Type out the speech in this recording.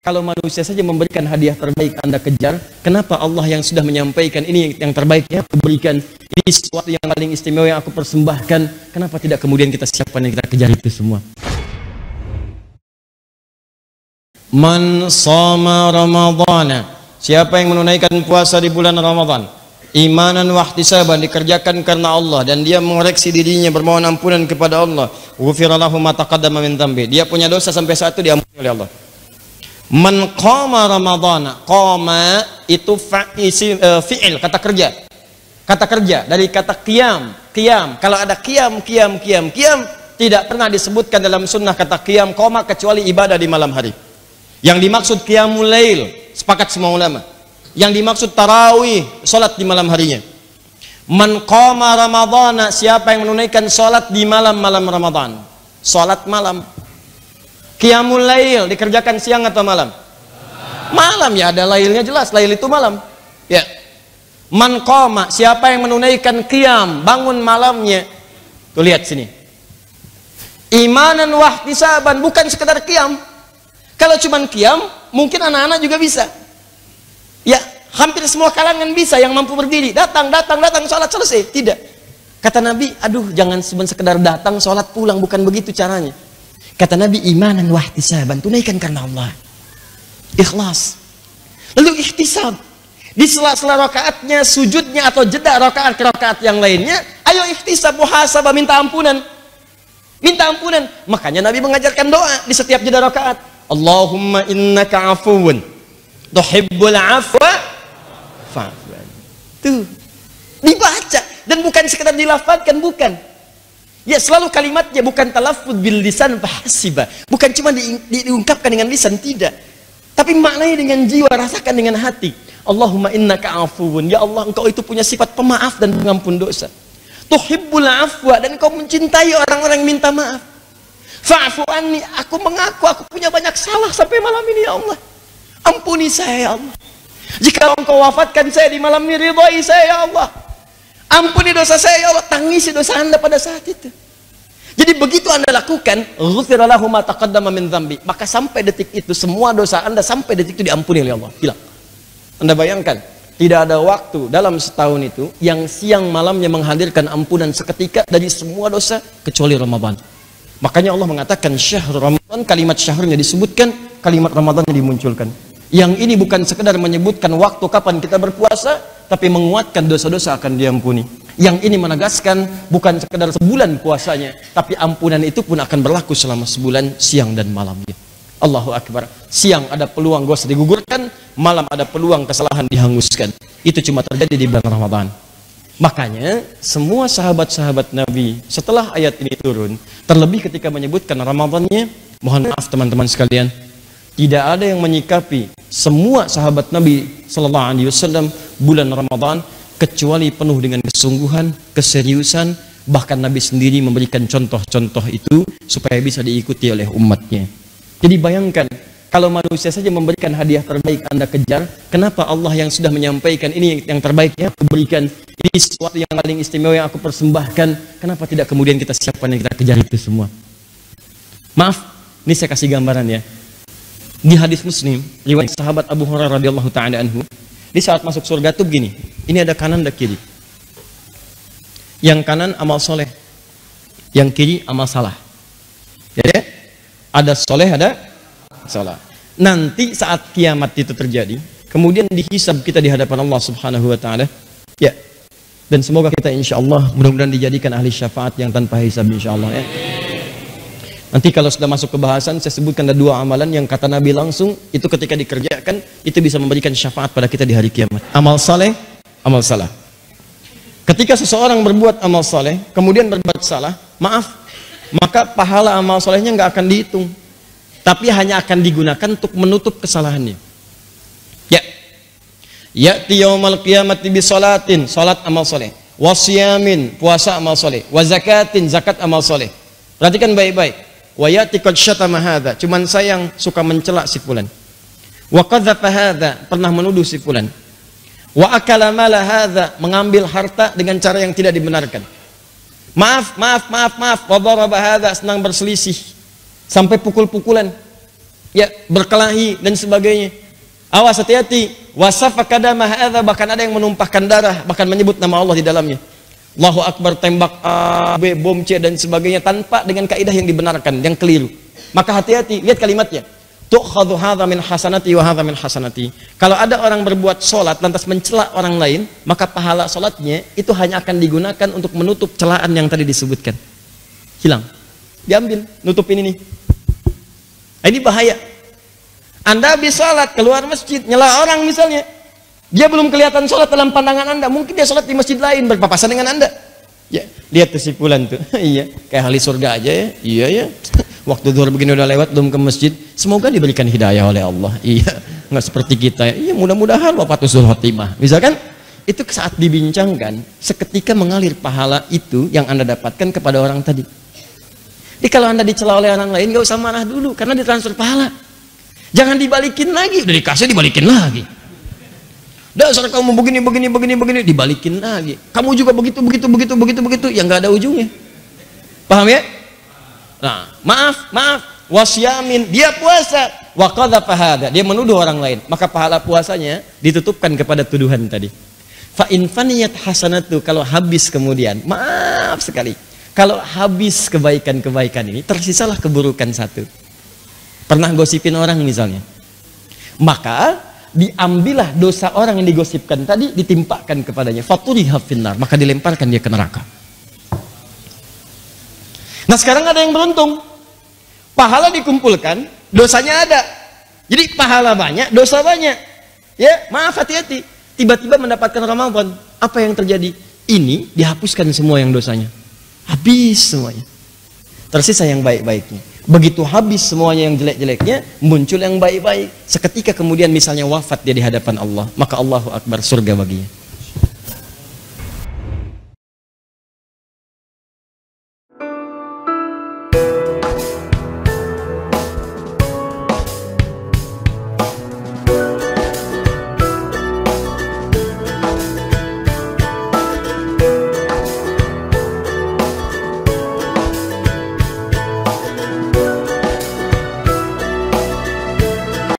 Kalau manusia saja memberikan hadiah terbaik Anda kejar, kenapa Allah yang sudah menyampaikan ini yang terbaik ya aku berikan, ini sesuatu yang paling istimewa yang aku persembahkan, kenapa tidak kemudian kita siapkan dan kita kejar itu semua? Man shoma Ramadhana, siapa yang menunaikan puasa di bulan Ramadan, imanan wa ihtisaban, dikerjakan karena Allah dan dia mengoreksi dirinya bermohon ampunan kepada Allah, ghufira lahu ma taqaddama min dhanbi, dia punya dosa sampai saat itu diampuni oleh Allah. Man qama Ramadhana, qama itu fi'il, kata kerja dari kata qiyam. Kalau ada qiyam tidak pernah disebutkan dalam sunnah kata qiyam qama kecuali ibadah di malam hari. Yang dimaksud qiyamul lail, sepakat semua ulama. Yang dimaksud tarawih, salat di malam harinya. Man qama Ramadhana, siapa yang menunaikan salat di malam-malam Ramadan. Salat malam. Qiyamul lail dikerjakan siang atau malam? Malam, ya ada lailnya jelas, lail itu malam. Ya. Man qama, siapa yang menunaikan qiyam, bangun malamnya. Tuh lihat sini. Imanan wa ihtisaban, bukan sekedar qiyam. Kalau cuman qiyam, mungkin anak-anak juga bisa. Ya, hampir semua kalangan bisa yang mampu berdiri, datang salat selesai. Tidak. Kata Nabi, aduh jangan sekedar datang salat pulang, bukan begitu caranya. Kata Nabi, imanan wa ihtisaban, tunaikan karena Allah. Ikhlas. Lalu ihtisab. Di sela-sela rakaatnya, sujudnya atau jeda rakaat ke rakaat yang lainnya, ayo ihtisab, muhasabah, minta ampunan. Minta ampunan. Makanya Nabi mengajarkan doa di setiap jeda rakaat. Allahumma innaka afuwun tuhibbul afwa fa'fu anni. Tuh. Dibaca dan bukan sekedar dilafadzkan, bukan. Ya, selalu kalimatnya bukan talaffuz bil lisan fahasiba, bukan cuma diungkapkan dengan lisan, tidak, tapi maknanya dengan jiwa, rasakan dengan hati. Allahumma innaka afuwun, ya Allah engkau itu punya sifat pemaaf dan pengampun dosa. Tuhibbul afwa, dan engkau mencintai orang-orang yang minta maaf. Fa'fu anni, aku mengaku aku punya banyak salah sampai malam ini, ya Allah, ampuni saya ya Allah. Jika engkau wafatkan saya di malam ini, ridhai saya ya Allah, ampuni dosa saya ya Allah, tangisi dosa Anda pada saat itu. Jadi begitu Anda lakukan, ghufira lahu ma taqaddama min dzambi, maka sampai detik itu semua dosa Anda sampai detik itu diampuni oleh Allah. Hilang. Anda bayangkan, tidak ada waktu dalam setahun itu yang siang malamnya menghadirkan ampunan seketika dari semua dosa kecuali Ramadan. Makanya Allah mengatakan syahr Ramadan, kalimat syahrnya disebutkan, kalimat Ramadannya dimunculkan. Yang ini bukan sekedar menyebutkan waktu kapan kita berpuasa, tapi menguatkan dosa-dosa akan diampuni. Yang ini menegaskan bukan sekedar sebulan puasanya, tapi ampunan itu pun akan berlaku selama sebulan siang dan malamnya. Allahu Akbar. Siang ada peluang dosa digugurkan, malam ada peluang kesalahan dihanguskan. Itu cuma terjadi di bulan Ramadan. Makanya semua sahabat-sahabat Nabi setelah ayat ini turun, terlebih ketika menyebutkan Ramadannya, mohon maaf teman-teman sekalian, tidak ada yang menyikapi semua sahabat Nabi Sallallahu Alaihi Wasallam bulan Ramadan kecuali penuh dengan kesungguhan, keseriusan. Bahkan Nabi sendiri memberikan contoh-contoh itu supaya bisa diikuti oleh umatnya. Jadi bayangkan, kalau manusia saja memberikan hadiah terbaik Anda kejar, kenapa Allah yang sudah menyampaikan ini yang terbaik ya aku berikan, ini sesuatu yang paling istimewa yang aku persembahkan, kenapa tidak kemudian kita siapkan dan kita kejar itu semua? Maaf, ini saya kasih gambaran ya. Di hadis Muslim, riwayat sahabat Abu Hurairah radhiyallahu taala anhu, di saat masuk surga tuh begini, ini ada kanan dan kiri. Yang kanan amal soleh, yang kiri amal salah. Ya, ada soleh, ada salah. Nanti saat kiamat itu terjadi, kemudian dihisab kita di hadapan Allah Subhanahu wa taala. Ya. Dan semoga kita insyaallah mudah-mudahan dijadikan ahli syafaat yang tanpa hisab insyaallah ya. Nanti kalau sudah masuk ke bahasan, saya sebutkan ada dua amalan yang kata Nabi langsung itu ketika dikerjakan itu bisa memberikan syafaat pada kita di hari kiamat. Amal saleh, amal salah. Ketika seseorang berbuat amal saleh kemudian berbuat salah, maaf, maka pahala amal salehnya nggak akan dihitung, tapi hanya akan digunakan untuk menutup kesalahannya. Ya, ya'ti yaumal qiyamati bi salatin, salat amal saleh, wasyamin, puasa amal saleh, wa zakatin, zakat amal saleh. Perhatikan baik-baik. Wa ya'ti qad syatama hadza, cuman sayang suka mencela si fulan. Wa qadzafa hadza, pernah menuduh si fulan. Wa akala mala hadza, mengambil harta dengan cara yang tidak dibenarkan. Maaf, wa daraba hadza, senang berselisih sampai pukul-pukulan. ya berkelahi dan sebagainya. Awas, hati-hati. Wasafaka dama hadza, bahkan ada yang menumpahkan darah, bahkan menyebut nama Allah di dalamnya. Allahu Akbar, tembak A, B, bom C dan sebagainya tanpa dengan kaidah yang dibenarkan, yang keliru. Maka hati-hati, lihat kalimatnya. Tu'khadhu hadza min hasanati wa hadza min hasanati. Kalau ada orang berbuat sholat lantas mencela orang lain, maka pahala sholatnya itu hanya akan digunakan untuk menutup celaan yang tadi disebutkan. Hilang. Diambil, nutupin ini. Ini bahaya. Anda habis sholat, keluar masjid, nyela orang misalnya. Dia belum kelihatan sholat dalam pandangan Anda. Mungkin dia sholat di masjid lain, berpapasan dengan Anda. Ya, lihat kesimpulan tuh. Iya, kayak ahli surga aja ya. Iya ya. Waktu zuhur begini udah lewat, belum ke masjid. Semoga diberikan hidayah oleh Allah. Iya, nggak seperti kita. Iya, mudah-mudahan Bapak Tusul Khotimah. Misalkan, itu saat dibincangkan, seketika mengalir pahala itu yang Anda dapatkan kepada orang tadi. Jadi kalau Anda dicela oleh orang lain, nggak usah marah dulu, karena ditransfer pahala. Jangan dibalikin lagi, udah dikasih dibalikin lagi. Dasar kamu begini, dibalikin lagi. Kamu juga begitu, yang nggak ada ujungnya. Paham ya? Nah, maaf, wasyamin, dia puasa, wa qadhafa hadza, dia menuduh orang lain, maka pahala puasanya ditutupkan kepada tuduhan tadi. Fa in faniyat hasanatu, kalau habis kemudian, maaf sekali, kalau habis kebaikan-kebaikan ini, tersisalah keburukan satu. Pernah gosipin orang misalnya, maka diambillah dosa orang yang digosipkan tadi, ditimpakan kepadanya, faturiha finnar, maka dilemparkan dia ke neraka. Nah sekarang ada yang beruntung, pahala dikumpulkan, dosanya ada. Jadi pahala banyak, dosa banyak. Ya, maaf, hati-hati. Tiba-tiba mendapatkan Ramadan, apa yang terjadi? Ini dihapuskan semua yang dosanya. Habis semuanya. Tersisa yang baik-baiknya. Begitu habis semuanya yang jelek-jeleknya, muncul yang baik-baik. Seketika kemudian misalnya wafat dia di hadapan Allah, maka Allahu Akbar, surga baginya.